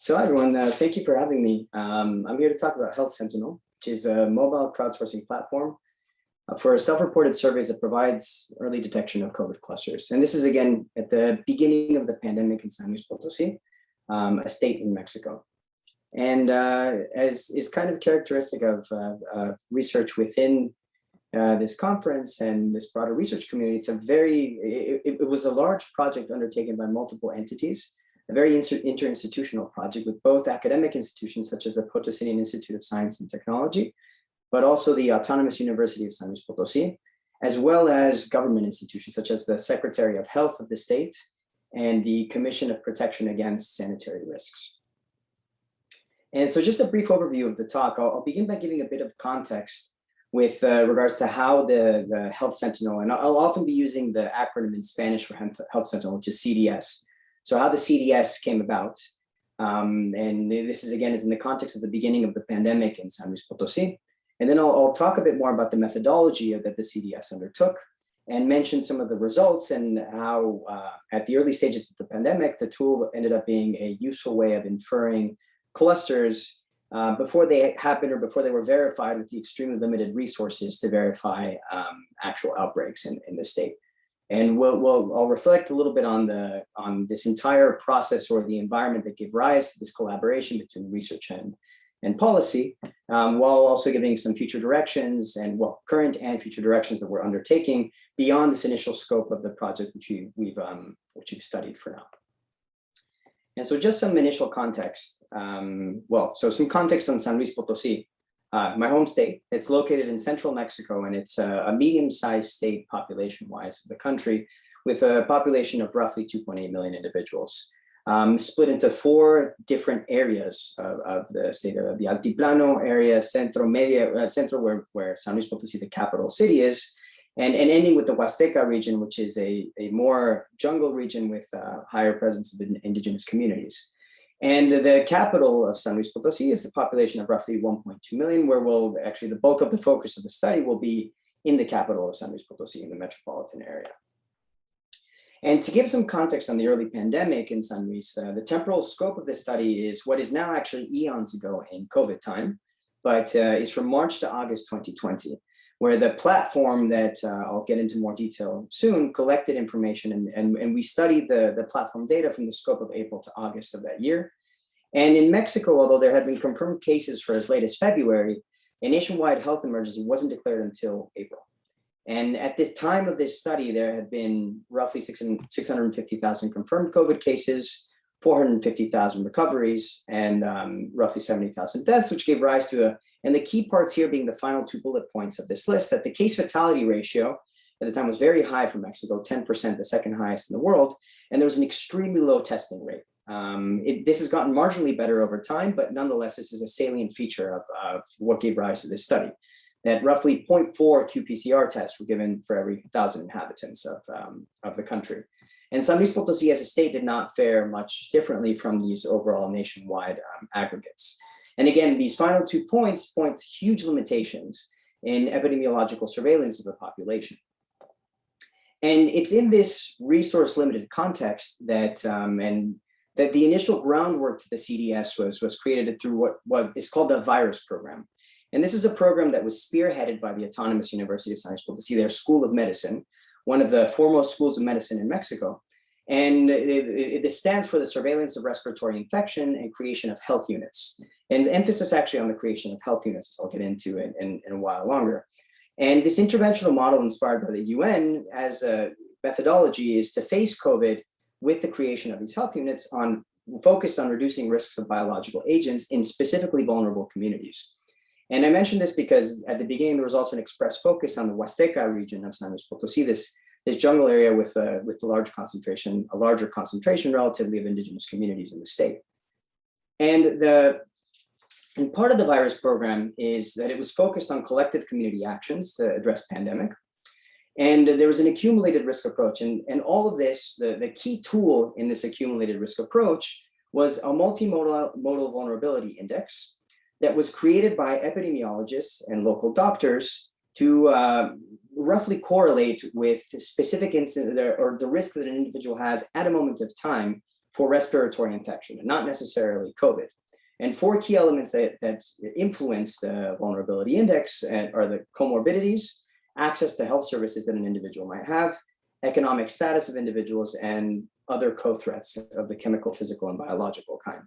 So hi everyone, thank you for having me. I'm here to talk about Health Sentinel, which is a mobile crowdsourcing platform for self-reported surveys that provides early detection of COVID clusters. And this is again at the beginning of the pandemic in San Luis Potosí, a state in Mexico. And as is kind of characteristic of research within this conference and this broader research community, it was a large project undertaken by multiple entities, a very interinstitutional project with both academic institutions such as the Potosinian Institute of Science and Technology, but also the Autonomous University of San Luis Potosí, as well as government institutions such as the Secretary of Health of the state and the Commission of Protection Against Sanitary Risks. And so just a brief overview of the talk. I'll begin by giving a bit of context with regards to how the Health Sentinel, and I'll often be using the acronym in Spanish for Health Sentinel, which is CDS. So how the CDS came about, and this is again is in the context of the beginning of the pandemic in San Luis Potosí. And then I'll talk a bit more about the methodology that the CDS undertook and mention some of the results and how at the early stages of the pandemic, the tool ended up being a useful way of inferring clusters before they happened or before they were verified with the extremely limited resources to verify actual outbreaks in the state. And I'll reflect a little bit on this entire process or the environment that gave rise to this collaboration between research and policy, while also giving some future directions and current and future directions that we're undertaking beyond this initial scope of the project, which we've studied for now. And so just some initial context. So some context on San Luis Potosí. My home state. It's located in central Mexico, and it's a medium-sized state population-wise of the country, with a population of roughly 2.8 million individuals, split into 4 different areas of the state: the Altiplano area, Centro, where San Luis Potosí, the capital city, is, and ending with the Huasteca region, which is a more jungle region with higher presence of indigenous communities. And the capital of San Luis Potosí is a population of roughly 1.2 million, where the bulk of the focus of the study will be in the capital of San Luis Potosí, in the metropolitan area. And to give some context on the early pandemic in San Luis, the temporal scope of this study is what is now actually eons ago in COVID time, but is from March to August 2020, where the platform that I'll get into more detail soon collected information, and we studied the platform data from the scope of April to August of that year. And in Mexico, although there had been confirmed cases for as late as February, a nationwide health emergency wasn't declared until April. And at this time of this study, there had been roughly 650,000 confirmed COVID cases, 450,000 recoveries, and roughly 70,000 deaths, which gave rise to and the key parts here being the final 2 bullet points of this list, that the case fatality ratio at the time was very high for Mexico, 10%, the second highest in the world, and there was an extremely low testing rate. This has gotten marginally better over time, but nonetheless, this is a salient feature of what gave rise to this study, that roughly 0.4 qPCR tests were given for every 1,000 inhabitants of the country. And San Luis Potosí as a state did not fare much differently from these overall nationwide aggregates. And again, these final 2 points point to huge limitations in epidemiological surveillance of the population. And it's in this resource-limited context that the initial groundwork for the CDS was created through what is called the VIRUS program. And this is a program that was spearheaded by the Autonomous University of San Luis Potosí, their School of Medicine, one of the foremost schools of medicine in Mexico. And it stands for the surveillance of respiratory infection and creation of health units. And emphasis actually on the creation of health units, as I'll get into in a while longer. And this interventional model inspired by the UN as a methodology is to face COVID with the creation of these health units focused on reducing risks of biological agents in specifically vulnerable communities. And I mentioned this because at the beginning, there was also an express focus on the Huasteca region of San Luis Potosí, this jungle area with a larger concentration relatively of indigenous communities in the state. And part of the VIRUS program is that it was focused on collective community actions to address pandemic. And there was an accumulated risk approach. And all of this, the key tool in this accumulated risk approach was a multimodal vulnerability index that was created by epidemiologists and local doctors to roughly correlate with specific incident or the risk that an individual has at a moment of time for respiratory infection, and not necessarily COVID. And four key elements that influence the vulnerability index are the comorbidities, access to health services that an individual might have, economic status of individuals, and other co-threats of the chemical, physical, and biological kind.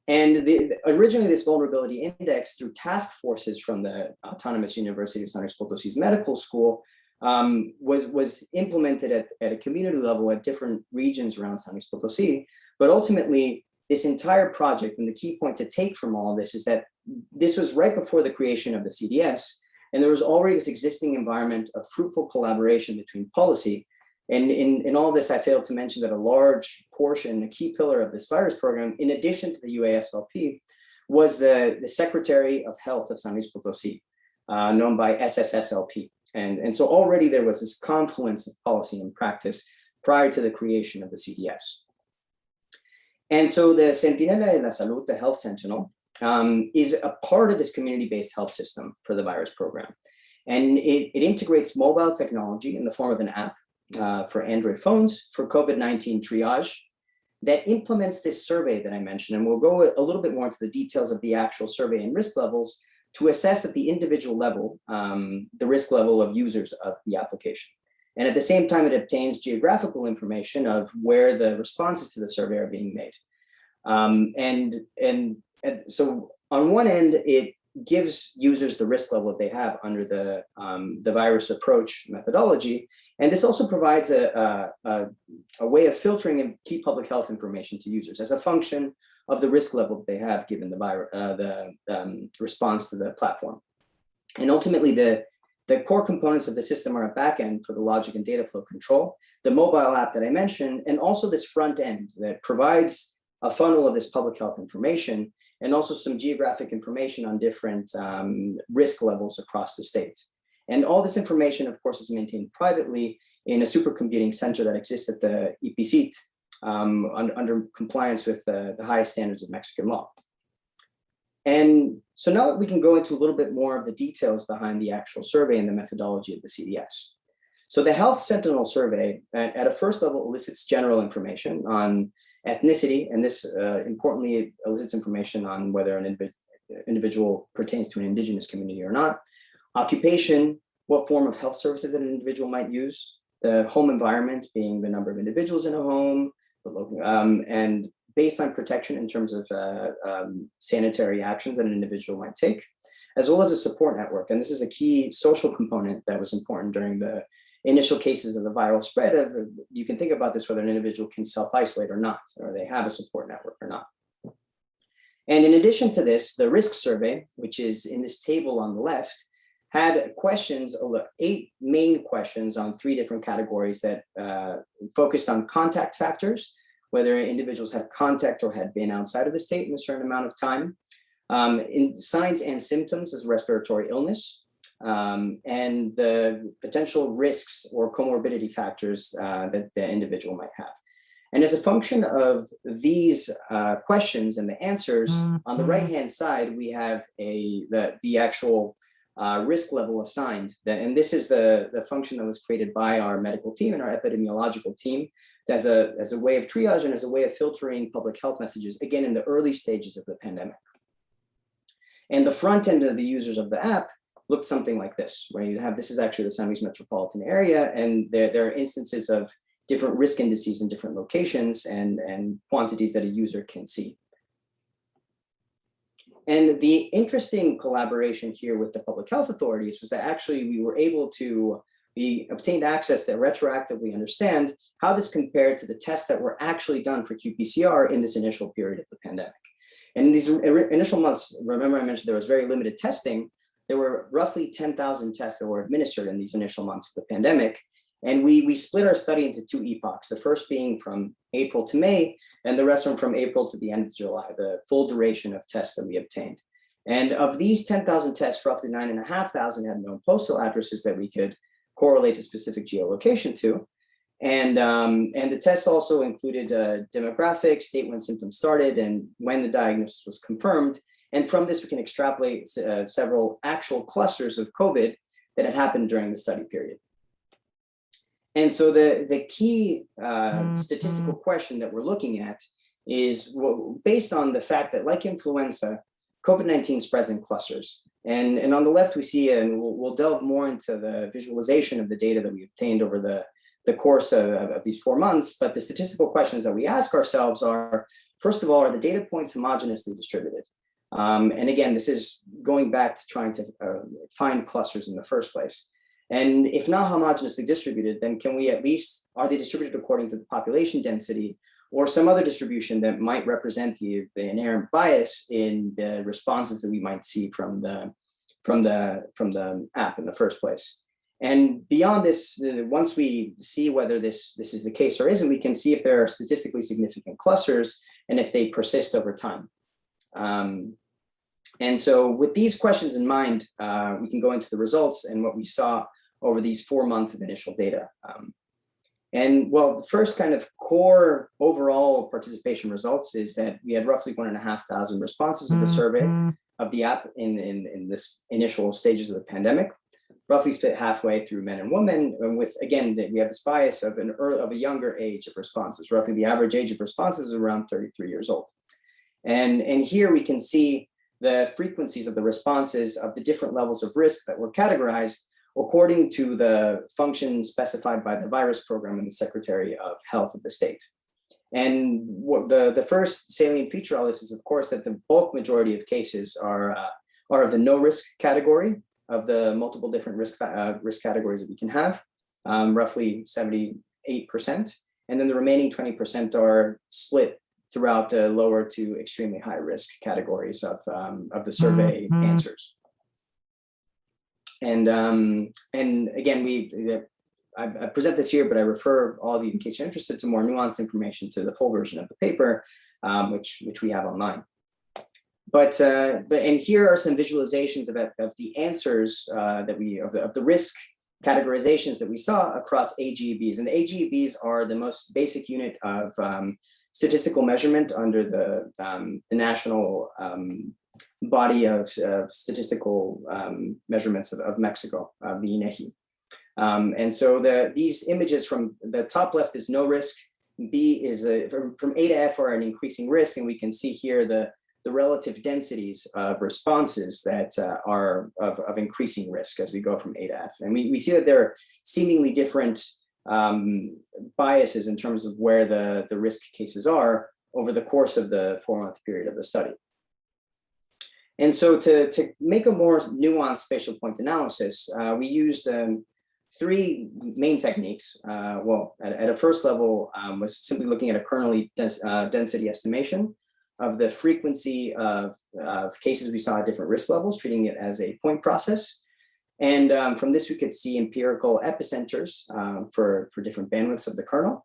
And originally this vulnerability index, through task forces from the Autonomous University of San Luis Potosi's medical school, was implemented at a community level at different regions around San Luis Potosi. But ultimately, this entire project, and the key point to take from all of this, is that this was right before the creation of the CDS, and there was already this existing environment of fruitful collaboration between policy. And in all this, I failed to mention that a large portion, a key pillar of this virus program, in addition to the UASLP, was the Secretary of Health of San Luis Potosi, known by SSSLP. And so already there was this confluence of policy and practice prior to the creation of the CDS. And so the Sentinel de la Salud, the Health Sentinel, is a part of this community-based health system for the virus program. And it integrates mobile technology in the form of an app for Android phones for COVID-19 triage that implements this survey that I mentioned. And we'll go a little bit more into the details of the actual survey and risk levels to assess at the individual level, the risk level of users of the application. And at the same time, it obtains geographical information of where the responses to the survey are being made. And so on one end, it gives users the risk level that they have under the virus approach methodology. And this also provides a way of filtering key public health information to users as a function of the risk level that they have given the response to the platform. And ultimately, the core components of the system are a backend for the logic and data flow control, the mobile app that I mentioned, and also this front end that provides a funnel of this public health information, and also some geographic information on different risk levels across the state. And all this information, of course, is maintained privately in a supercomputing center that exists at the EPCIT under compliance with the highest standards of Mexican law. And so now we can go into a little bit more of the details behind the actual survey and the methodology of the CDS. So the Health Sentinel survey at a first level elicits general information on ethnicity, and this importantly elicits information on whether an individual pertains to an indigenous community or not, occupation, what form of health services that an individual might use, the home environment being the number of individuals in a home, and baseline protection in terms of sanitary actions that an individual might take, as well as a support network. And this is a key social component that was important during the initial cases of the viral spread. You can think about this, whether an individual can self-isolate or not, or they have a support network or not. And in addition to this, the risk survey, which is in this table on the left, had questions, 8 main questions on 3 different categories that focused on contact factors, whether individuals had contact or had been outside of the state in a certain amount of time, in signs and symptoms of respiratory illness, and the potential risks or comorbidity factors that the individual might have. And as a function of these questions and the answers, on the right-hand side, we have the actual risk level assigned. And this is the function that was created by our medical team and our epidemiological team as a way of triage and as a way of filtering public health messages, again, in the early stages of the pandemic. And the front end of the users of the app looked something like this, where you have, this is actually the San Luis metropolitan area, and there are instances of different risk indices in different locations and quantities that a user can see. And the interesting collaboration here with the public health authorities was that actually we obtained access to retroactively understand how this compared to the tests that were actually done for qPCR in this initial period of the pandemic. And in these initial months, remember I mentioned there was very limited testing. There were roughly 10,000 tests that were administered in these initial months of the pandemic. And we split our study into 2 epochs, the first being from April to May, and the rest from April to the end of July, the full duration of tests that we obtained. And of these 10,000 tests, roughly 9,500 had known postal addresses that we could correlate a specific geolocation to. And the tests also included demographics, date when symptoms started, and when the diagnosis was confirmed. And from this, we can extrapolate several actual clusters of COVID that had happened during the study period. And so the key statistical question that we're looking at is based on the fact that, like influenza, COVID-19 spreads in clusters. And on the left, we see, and we'll delve more into the visualization of the data that we obtained over the course of these 4 months. But the statistical questions that we ask ourselves are, first of all, are the data points homogeneously distributed? And again, this is going back to trying to find clusters in the first place. And if not homogeneously distributed, then can we at least, are they distributed according to the population density or some other distribution that might represent the inherent bias in the responses that we might see from the app in the first place? And beyond this, once we see whether this is the case or isn't, we can see if there are statistically significant clusters and if they persist over time. And so with these questions in mind, we can go into the results and what we saw over these 4 months of initial data. And well, the first kind of core overall participation results is that we had roughly 1,500 responses of the survey of the app in this initial stages of the pandemic, roughly split halfway through men and women. And with, again, we have this bias of a younger age of responses. Roughly the average age of responses is around 33 years old. And here we can see the frequencies of the responses of the different levels of risk that were categorized according to the function specified by the virus program and the Secretary of Health of the state. And what the first salient feature of this is, of course, that the bulk majority of cases are of the no risk category of the multiple different risk categories that we can have, roughly 78%. And then the remaining 20% are split throughout the lower to extremely high risk categories of the survey answers. And again, I present this here, but I refer all of you, in case you're interested, to more nuanced information to the full version of the paper, which we have online. But and here are some visualizations of the answers of the risk categorizations that we saw across AGEBs. And the AGEBs are the most basic unit of statistical measurement under the national body of statistical measurements of Mexico, the INEGI. And so these images from the top left is no risk, B is from A to F are an increasing risk, and we can see here the relative densities of responses that are of increasing risk as we go from A to F. And we see that there are seemingly different biases in terms of where the risk cases are over the course of the 4-month period of the study. And so to make a more nuanced spatial point analysis, we used 3 main techniques. Well, at a first level was simply looking at a kernel density estimation of the frequency of cases we saw at different risk levels, treating it as a point process. And from this, we could see empirical epicenters for different bandwidths of the kernel.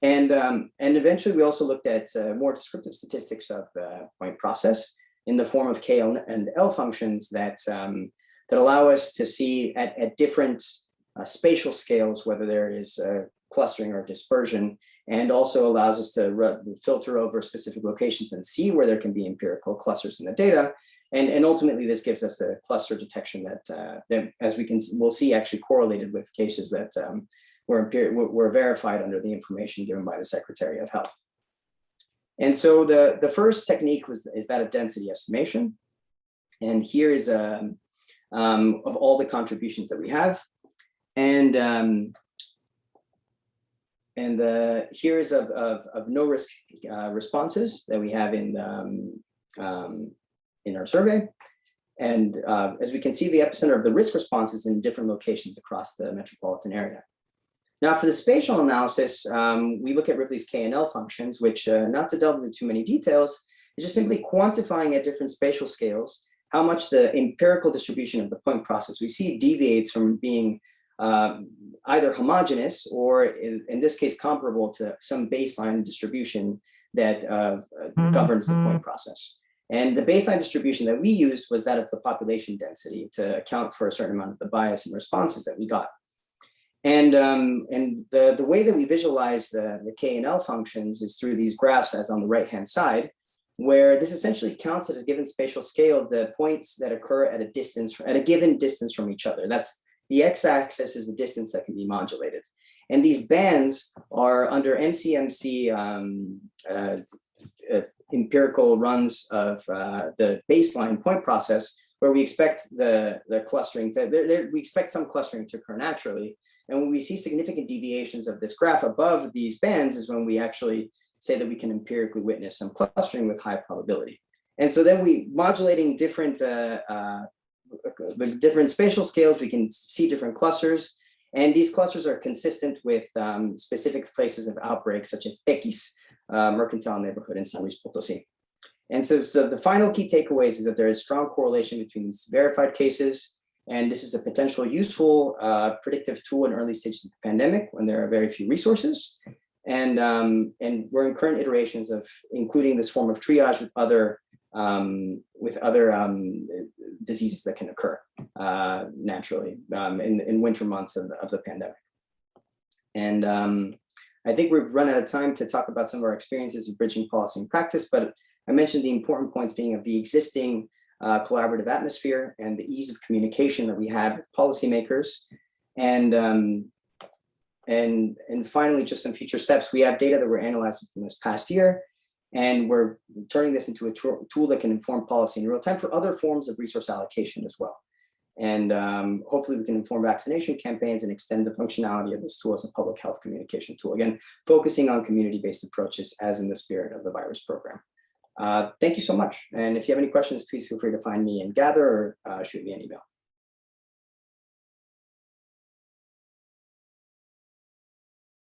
And eventually, we also looked at more descriptive statistics of the point process in the form of K and L functions that allow us to see at different spatial scales whether there is clustering or dispersion, and also allows us to filter over specific locations and see where there can be empirical clusters in the data. And ultimately, this gives us the cluster detection that as we'll see actually correlated with cases that were verified under the information given by the Secretary of Health. And so the first technique is that of density estimation. And here is of all the contributions that we have. And here is of no risk responses that we have in our survey. And as we can see, the epicenter of the risk responses in different locations across the metropolitan area. Now, for the spatial analysis, we look at Ripley's K and L functions, which, not to delve into too many details, is just simply quantifying at different spatial scales how much the empirical distribution of the point process we see deviates from being either homogeneous or, in this case, comparable to some baseline distribution that governs the point process. And the baseline distribution that we used was that of the population density to account for a certain amount of the bias in responses that we got. And the way that we visualize the K and L functions is through these graphs as on the right-hand side, where this essentially counts at a given spatial scale the points that occur at a given distance from each other. That's the x-axis is the distance that can be modulated. And these bands are under MCMC empirical runs of the baseline point process, where we expect the clustering we expect some clustering to occur naturally. And when we see significant deviations of this graph above these bands is when we actually say that we can empirically witness some clustering with high probability. And so then we modulating different the different spatial scales, we can see different clusters. And these clusters are consistent with specific places of outbreak, such as Tequis, Mercantile neighborhood in San Luis Potosi. And so the final key takeaways is that there is strong correlation between these verified cases, and this is a potential useful predictive tool in early stages of the pandemic when there are very few resources. And we're in current iterations of including this form of triage with other diseases that can occur naturally in winter months of the pandemic. And I think we've run out of time to talk about some of our experiences of bridging policy and practice, but I mentioned the important points being of the existing collaborative atmosphere and the ease of communication that we have with policymakers. And finally, just some future steps. We have data that we're analyzing from this past year, and we're turning this into a tool that can inform policy in real time for other forms of resource allocation as well. And hopefully we can inform vaccination campaigns and extend the functionality of this tool as a public health communication tool. Again, focusing on community-based approaches as in the spirit of the virus program. Thank you so much. And if you have any questions, please feel free to find me in Gather or shoot me an email.